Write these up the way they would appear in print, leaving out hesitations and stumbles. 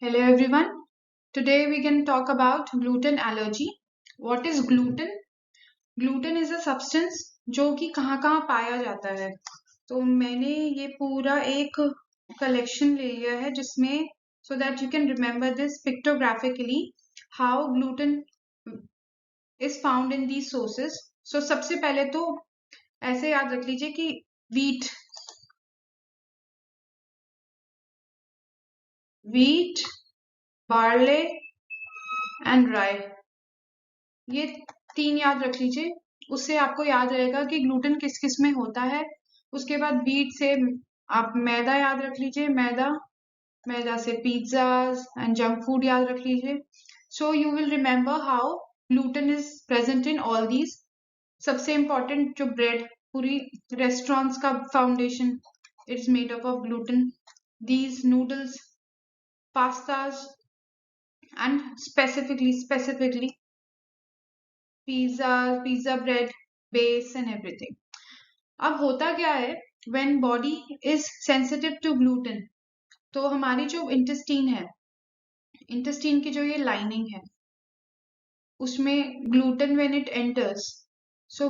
Hello everyone. Today we can talk about gluten allergy. What is gluten? Gluten is a substance जो कि कहाँ कहाँ पाया जाता है. तो मैंने ये पूरा एक collection ले लिया है जिसमें so that you can remember this pictographically how gluten is found in these sources. So सबसे पहले तो ऐसे याद रख लीजिए कि wheat, barley and rye, ये 3 याद रख लीजिए. उससे आपको याद रहेगा कि ग्लूटेन किस किस में होता है. उसके बाद बीट से आप मैदा याद रख लीजिए. मैदा से पिज्जाज एंड जंक फूड याद रख लीजिए. So you will remember how gluten is present in all these. सबसे इम्पोर्टेंट जो ब्रेड, पूरी रेस्टोरेंट्स का foundation it's made up of gluten. These noodles, pastas and specifically pizza bread base and everything. अब होता क्या है when body is sensitive to gluten, तो हमारी जो इंटेस्टीन है, इंटेस्टीन की जो ये लाइनिंग है, उसमें gluten when it enters, so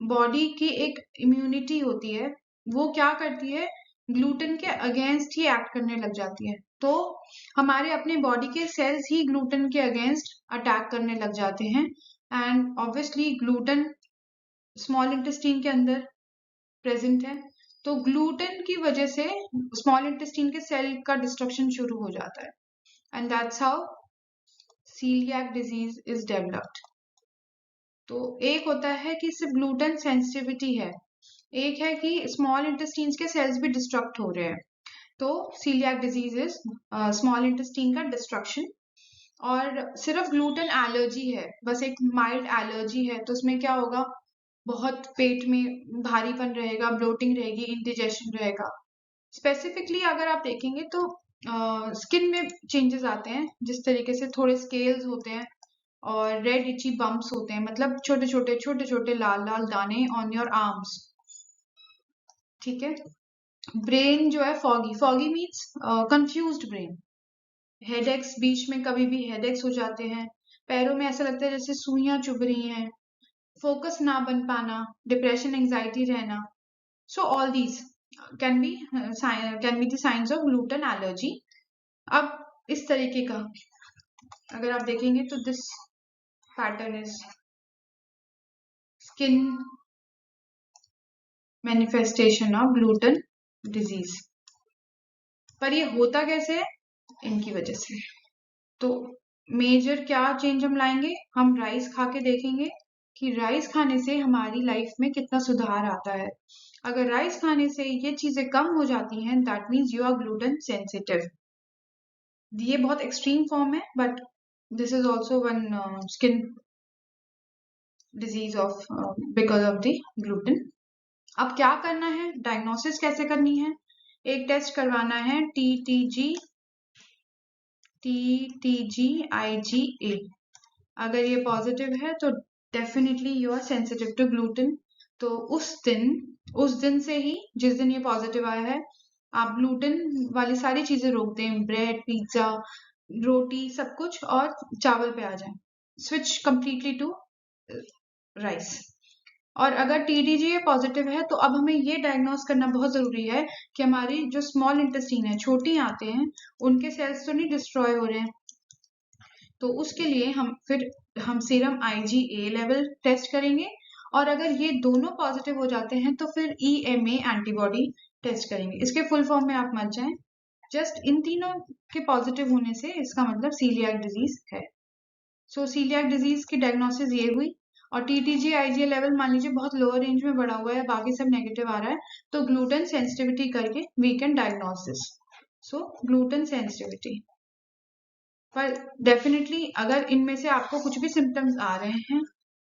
body की एक इम्यूनिटी होती है, वो क्या करती है, ग्लूटेन के अगेंस्ट ही एक्ट करने लग जाती है. तो हमारे अपने बॉडी के सेल्स ही ग्लूटेन के अगेंस्ट अटैक करने लग जाते हैं. And obviously gluten small intestine के अंदर प्रेजेंट है, तो ग्लूटेन की वजह से स्मॉल इंटेस्टीन के सेल का डिस्ट्रक्शन शुरू हो जाता है. And that's how celiac disease is developed. तो एक होता है कि सिर्फ ग्लूटेन सेंसिटिविटी है, एक है कि स्मॉल इंटेस्टीन्स के सेल्स भी डिस्ट्रक्ट हो रहे हैं. तो celiac disease is small intestine का डिस्ट्रक्शन. और सिर्फ ग्लूटेन एलर्जी है, बस एक माइल्ड एलर्जी है, तो उसमें क्या होगा, बहुत पेट में भारीपन रहेगा, ब्लोटिंग रहेगी, इंडिजेशन रहेगा. स्पेसिफिकली अगर आप देखेंगे तो स्किन में चेंजेस आते हैं, जिस तरीके से थोड़े स्केल्स होते हैं और रेड इची बम्प्स होते हैं, मतलब छोटे छोटे लाल लाल दाने ऑन योर आर्म्स. ठीक है. ब्रेन जो है foggy means confused brain. Headaches, बीच में कभी भी हेडेक्स हो जाते हैं. पैरों में ऐसा लगता है जैसे सुइयां चुभ रही हैं. फोकस ना बन पाना, डिप्रेशन, एंजाइटी रहना. So all these can be the science of gluten allergy. अब इस तरीके का अगर आप देखेंगे तो this pattern is skin manifestation of gluten disease. पर ये होता कैसे है, इनकी वजह से. तो मेजर क्या चेंज हम लाएंगे, हम राइस खा के देखेंगे कि राइस खाने से हमारी लाइफ में कितना सुधार आता है. अगर राइस खाने से ये चीजें कम हो जाती हैं, that means you are gluten sensitive. ये बहुत एक्सट्रीम फॉर्म है, but this is also one skin disease of because of the gluten. अब क्या करना है, डायग्नोसिस कैसे करनी है. एक टेस्ट करवाना है TTG-IgA. अगर ये पॉजिटिव है तो definitely you are sensitive to gluten. तो उस दिन से ही, जिस दिन ये पॉजिटिव आया है, आप ग्लूटेन वाली सारी चीजें रोक दें, ब्रेड, पिज्जा, रोटी, सब कुछ, और चावल पे आ जाएं. Switch completely to rice. और अगर TTG पॉजिटिव है तो अब हमें ये डायग्नोस करना बहुत जरूरी है कि हमारी जो स्मॉल इंटेस्टीन है, छोटी आते हैं, उनके सेल्स तो नहीं डिस्ट्रॉय हो रहे हैं. तो उसके लिए हम सीरम IgA लेवल टेस्ट करेंगे. और अगर ये दोनों पॉजिटिव हो जाते हैं तो फिर EMA एंटीबॉडी टेस्ट करेंगे. इसके फुल फॉर्म में आप मत जाएं, जस्ट इन तीनों के पॉजिटिव होने से इसका मतलब सीलियाक डिजीज है. सो सीलियाक डिजीज की डायग्नोसिस ये हुई. और TTG-IgA लेवल मान लीजिए बहुत लोअर रेंज में बढ़ा हुआ है, बाकी सब नेगेटिव आ रहा है, तो ग्लूटेन सेंसिटिविटी करके we can diagnose this. So gluten sensitivity. पर डेफिनेटली अगर इनमें से आपको कुछ भी सिम्टम्स आ रहे हैं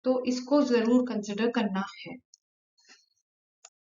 तो इसको जरूर कंसिडर करना है.